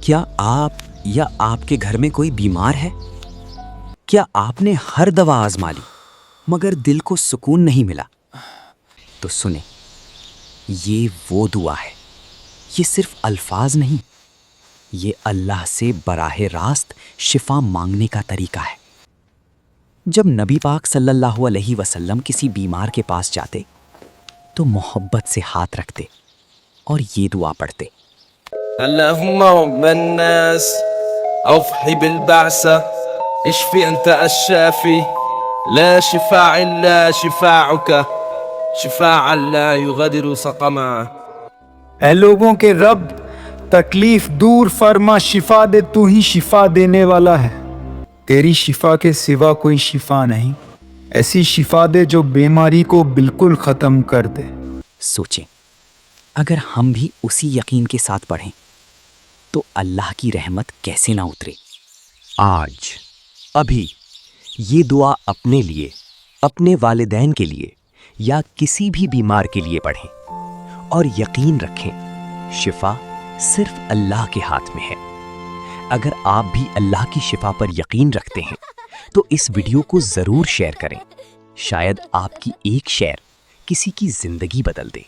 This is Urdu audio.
کیا آپ یا آپ کے گھر میں کوئی بیمار ہے؟ کیا آپ نے ہر دوا آزما لی مگر دل کو سکون نہیں ملا؟ تو سنیں، یہ وہ دعا ہے، یہ صرف الفاظ نہیں، یہ اللہ سے براہ راست شفا مانگنے کا طریقہ ہے۔ جب نبی پاک صلی اللہ علیہ وسلم کسی بیمار کے پاس جاتے تو محبت سے ہاتھ رکھتے اور یہ دعا پڑھتے: اللهم رب الناس أضحي بالبعث اشف أنت الشافي لا شفاء إلا شفاعك شفاعا لا يغادر سقما۔ اے لوگوں کے رب، تکلیف دور فرما، شفا دے، تو ہی شفا دینے والا ہے، تیری شفا کے سوا کوئی شفا نہیں، ایسی شفا دے جو بیماری کو بالکل ختم کر دے۔ سوچیں، اگر ہم بھی اسی یقین کے ساتھ پڑھیں تو اللہ کی رحمت کیسے نہ اترے۔ آج ابھی یہ دعا اپنے لیے، اپنے والدین کے لیے یا کسی بھی بیمار کے لیے پڑھیں اور یقین رکھیں شفا صرف اللہ کے ہاتھ میں ہے۔ اگر آپ بھی اللہ کی شفا پر یقین رکھتے ہیں تو اس ویڈیو کو ضرور شیئر کریں، شاید آپ کی ایک شیئر کسی کی زندگی بدل دے۔